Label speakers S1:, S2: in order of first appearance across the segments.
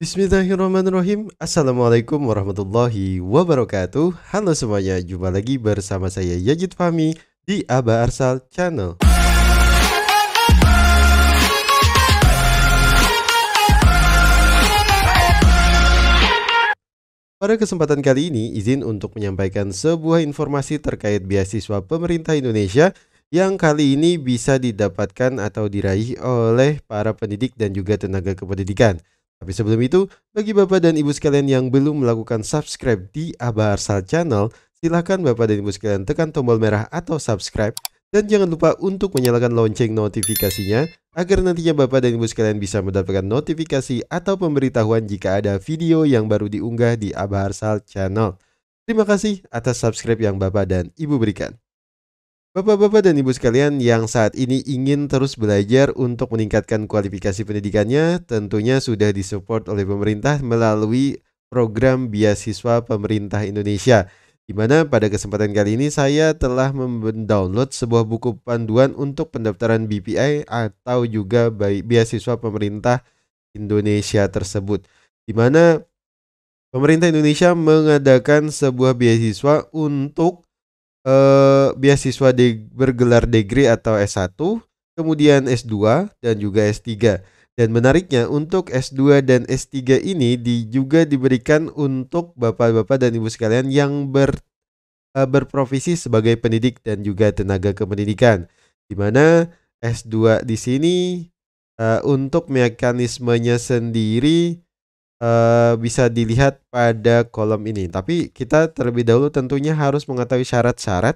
S1: Bismillahirrahmanirrahim. Assalamualaikum warahmatullahi wabarakatuh. Halo semuanya, jumpa lagi bersama saya Yajid Fahmi di Aba Arsal Channel. Pada kesempatan kali ini, izin untuk menyampaikan sebuah informasi terkait beasiswa pemerintah Indonesia yang kali ini bisa didapatkan atau diraih oleh para pendidik dan juga tenaga kependidikan. Tapi sebelum itu, bagi Bapak dan Ibu sekalian yang belum melakukan subscribe di Aba Arsal Channel, silakan Bapak dan Ibu sekalian tekan tombol merah atau subscribe dan jangan lupa untuk menyalakan lonceng notifikasinya agar nantinya Bapak dan Ibu sekalian bisa mendapatkan notifikasi atau pemberitahuan jika ada video yang baru diunggah di Aba Arsal Channel. Terima kasih atas subscribe yang Bapak dan Ibu berikan. Bapak-bapak dan ibu sekalian yang saat ini ingin terus belajar untuk meningkatkan kualifikasi pendidikannya, tentunya sudah disupport oleh pemerintah melalui program beasiswa pemerintah Indonesia. Di mana pada kesempatan kali ini saya telah mendownload sebuah buku panduan untuk pendaftaran BPI atau juga beasiswa pemerintah Indonesia tersebut. Di mana pemerintah Indonesia mengadakan sebuah beasiswa untuk beasiswa bergelar degree atau S1, kemudian S2 dan juga S3. Dan menariknya untuk S2 dan S3 ini juga diberikan untuk bapak-bapak dan ibu sekalian yang berprofesi sebagai pendidik dan juga tenaga kependidikan. Di mana S2 di sini untuk mekanismenya sendiri bisa dilihat pada kolom ini. Tapi kita terlebih dahulu tentunya harus mengetahui syarat-syarat.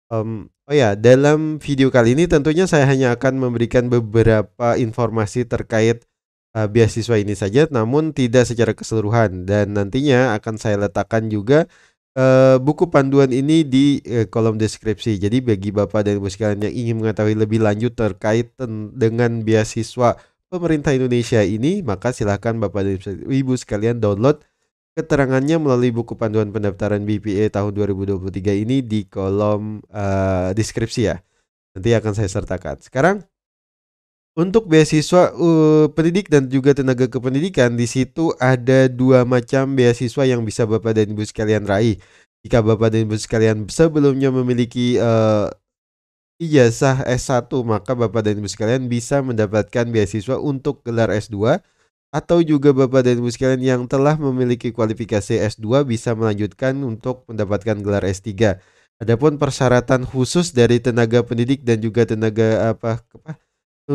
S1: Oh ya, dalam video kali ini tentunya saya hanya akan memberikan beberapa informasi terkait beasiswa ini saja, namun tidak secara keseluruhan. Dan nantinya akan saya letakkan juga buku panduan ini di kolom deskripsi. Jadi bagi Bapak dan Ibu sekalian yang ingin mengetahui lebih lanjut terkait dengan beasiswa pemerintah Indonesia ini, maka silahkan Bapak dan Ibu sekalian download keterangannya melalui buku panduan pendaftaran BPA tahun 2023 ini di kolom deskripsi ya. Nanti akan saya sertakan. Sekarang untuk beasiswa pendidik dan juga tenaga kependidikan, di situ ada dua macam beasiswa yang bisa Bapak dan Ibu sekalian raih. Jika Bapak dan Ibu sekalian sebelumnya memiliki ijazah S1, maka Bapak dan Ibu sekalian bisa mendapatkan beasiswa untuk gelar S2, atau juga Bapak dan Ibu sekalian yang telah memiliki kualifikasi S2 bisa melanjutkan untuk mendapatkan gelar S3. Adapun persyaratan khusus dari tenaga pendidik dan juga tenaga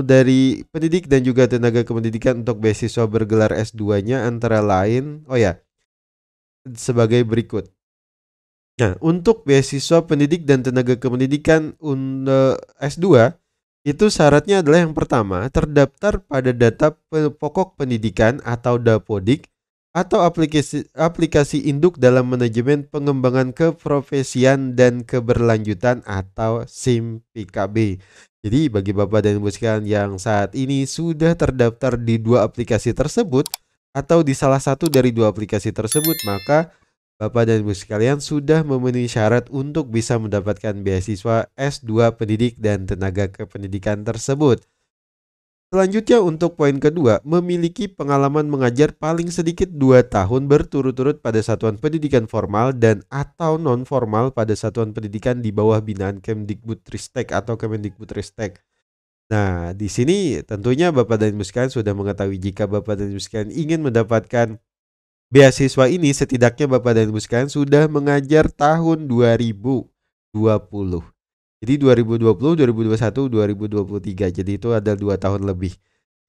S1: dari pendidik dan juga tenaga kependidikan untuk beasiswa bergelar S2-nya antara lain sebagai berikut. Nah, untuk beasiswa pendidik dan tenaga kependidikan S2 itu syaratnya adalah yang pertama, terdaftar pada data pokok pendidikan atau Dapodik atau aplikasi induk dalam manajemen pengembangan keprofesian dan keberlanjutan atau SIM-PKB. Jadi bagi Bapak dan Ibu sekalian yang saat ini sudah terdaftar di dua aplikasi tersebut atau di salah satu dari dua aplikasi tersebut, maka Bapak dan Ibu sekalian sudah memenuhi syarat untuk bisa mendapatkan beasiswa S2 pendidik dan tenaga kependidikan tersebut. Selanjutnya untuk poin kedua, memiliki pengalaman mengajar paling sedikit 2 tahun berturut-turut pada satuan pendidikan formal dan atau non-formal pada satuan pendidikan di bawah binaan Kemdikbudristek atau Kemendikbudristek. Nah, di sini tentunya Bapak dan Ibu sekalian sudah mengetahui jika Bapak dan Ibu sekalian ingin mendapatkan beasiswa ini, setidaknya Bapak dan Ibu sekalian sudah mengajar tahun 2020. Jadi 2020, 2021, 2023. Jadi itu ada 2 tahun lebih.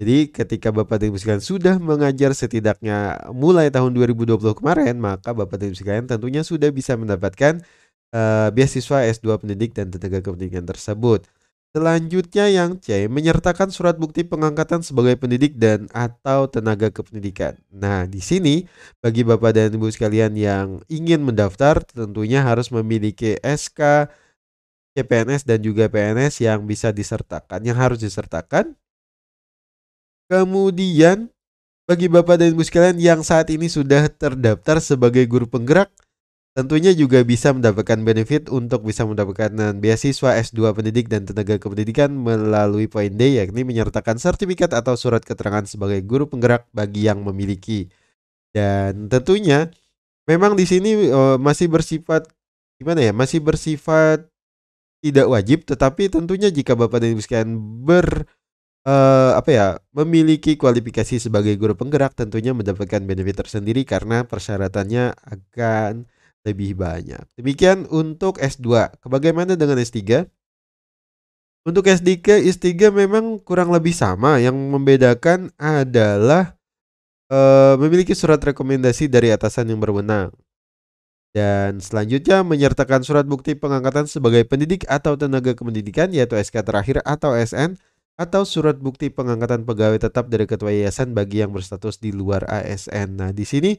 S1: Jadi ketika Bapak dan Ibu sekalian sudah mengajar setidaknya mulai tahun 2020 kemarin, maka Bapak dan Ibu sekalian tentunya sudah bisa mendapatkan beasiswa S2 pendidik dan tenaga kependidikan tersebut. Selanjutnya yang C, menyertakan surat bukti pengangkatan sebagai pendidik dan atau tenaga kependidikan. Nah, di sini bagi Bapak dan Ibu sekalian yang ingin mendaftar tentunya harus memiliki SK, CPNS dan juga PNS yang bisa disertakan, yang harus disertakan. Kemudian bagi Bapak dan Ibu sekalian yang saat ini sudah terdaftar sebagai guru penggerak, Tentunya juga bisa mendapatkan benefit untuk bisa mendapatkan beasiswa S2 pendidik dan tenaga kependidikan melalui poin D, yakni menyertakan sertifikat atau surat keterangan sebagai guru penggerak bagi yang memiliki. Dan tentunya memang di sini masih bersifat gimana ya? Masih bersifat tidak wajib, tetapi tentunya jika Bapak dan Ibu sekalian apa ya, memiliki kualifikasi sebagai guru penggerak tentunya mendapatkan benefit tersendiri karena persyaratannya akan lebih banyak. Demikian untuk S2. Bagaimana dengan S3? Untuk S3 memang kurang lebih sama, yang membedakan adalah memiliki surat rekomendasi dari atasan yang berwenang. Dan selanjutnya menyertakan surat bukti pengangkatan sebagai pendidik atau tenaga kependidikan yaitu SK terakhir atau SN, atau surat bukti pengangkatan pegawai tetap dari ketua yayasan bagi yang berstatus di luar ASN. Nah, di sini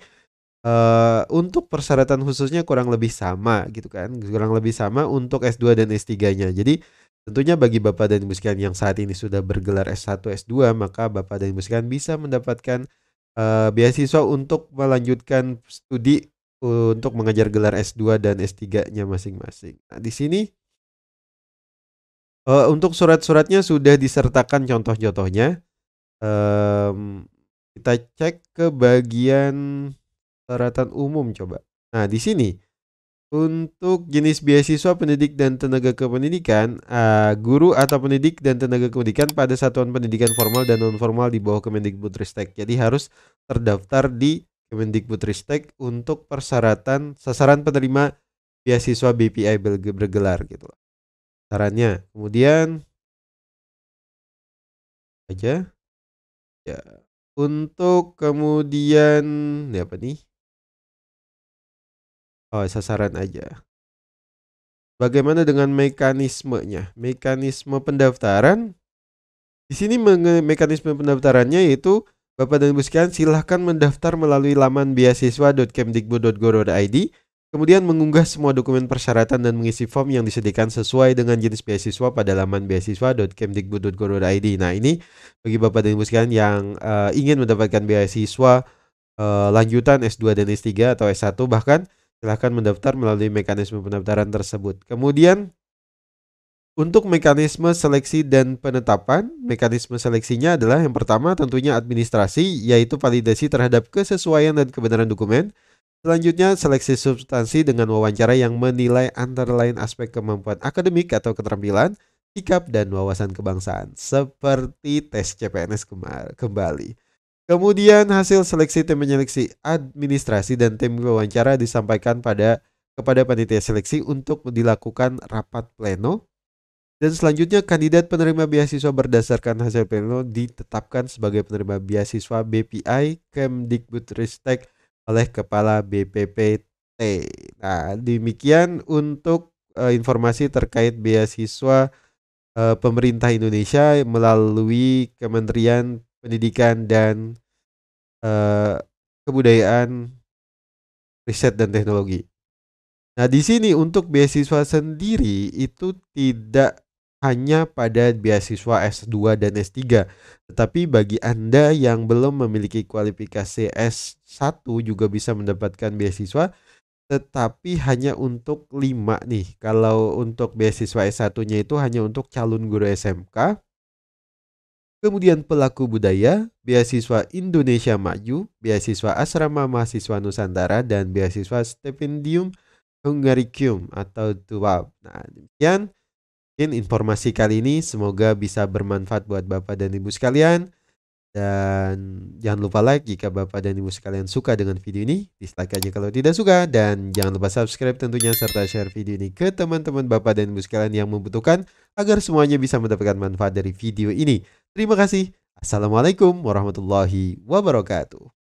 S1: untuk persyaratan khususnya kurang lebih sama gitu kan, kurang lebih sama untuk S2 dan S3-nya. Jadi tentunya bagi Bapak dan Ibu sekalian yang saat ini sudah bergelar S1, S2, maka Bapak dan Ibu sekalian bisa mendapatkan beasiswa untuk melanjutkan studi untuk mengejar gelar S2 dan S3-nya masing-masing. Nah, di sini untuk surat-suratnya sudah disertakan contoh-contohnya. Kita cek ke bagian persyaratan umum coba. Nah, di sini untuk jenis beasiswa pendidik dan tenaga kependidikan, guru atau pendidik dan tenaga pendidikan pada satuan pendidikan formal dan non formal di bawah Kemendikbudristek. Jadi harus terdaftar di Kemendikbudristek untuk persyaratan sasaran penerima beasiswa BPI bergelar gitu loh. Sarannya. Kemudian aja ya. Untuk kemudian ini apa nih? Oh, sasaran aja. Bagaimana dengan mekanismenya? Mekanisme pendaftaran di sini mekanisme pendaftarannya yaitu Bapak dan Ibu sekalian silahkan mendaftar melalui laman beasiswa.kemdikbud.go.id, kemudian mengunggah semua dokumen persyaratan dan mengisi form yang disediakan sesuai dengan jenis beasiswa pada laman beasiswa.kemdikbud.go.id. Nah, ini bagi Bapak dan Ibu sekalian yang ingin mendapatkan beasiswa lanjutan S2 dan S3 atau S1 bahkan, silahkan mendaftar melalui mekanisme pendaftaran tersebut. Kemudian untuk mekanisme seleksi dan penetapan, mekanisme seleksinya adalah yang pertama tentunya administrasi, yaitu validasi terhadap kesesuaian dan kebenaran dokumen. Selanjutnya seleksi substansi dengan wawancara yang menilai antara lain aspek kemampuan akademik atau keterampilan, sikap, dan wawasan kebangsaan, seperti tes CPNS kembali. Kemudian hasil seleksi tim penyeleksi administrasi dan tim wawancara disampaikan kepada panitia seleksi untuk dilakukan rapat pleno. Dan selanjutnya kandidat penerima beasiswa berdasarkan hasil pleno ditetapkan sebagai penerima beasiswa BPI Kemdikbudristek oleh Kepala BPPT. Nah, demikian untuk informasi terkait beasiswa pemerintah Indonesia melalui Kementerian Pendidikan dan Kebudayaan, Riset dan Teknologi. Nah, di sini untuk beasiswa sendiri itu tidak hanya pada beasiswa S2 dan S3, tetapi bagi Anda yang belum memiliki kualifikasi S1 juga bisa mendapatkan beasiswa, tetapi hanya untuk 5 nih. Kalau untuk beasiswa S1-nya itu hanya untuk calon guru SMK, kemudian pelaku budaya, beasiswa Indonesia Maju, beasiswa Asrama Mahasiswa Nusantara, dan beasiswa Stipendium Hungaricum atau TUAP. Nah, demikian informasi kali ini, semoga bisa bermanfaat buat Bapak dan Ibu sekalian. Dan jangan lupa like jika Bapak dan Ibu sekalian suka dengan video ini, dislike aja kalau tidak suka, dan jangan lupa subscribe tentunya serta share video ini ke teman-teman Bapak dan Ibu sekalian yang membutuhkan agar semuanya bisa mendapatkan manfaat dari video ini. Terima kasih. Assalamualaikum warahmatullahi wabarakatuh.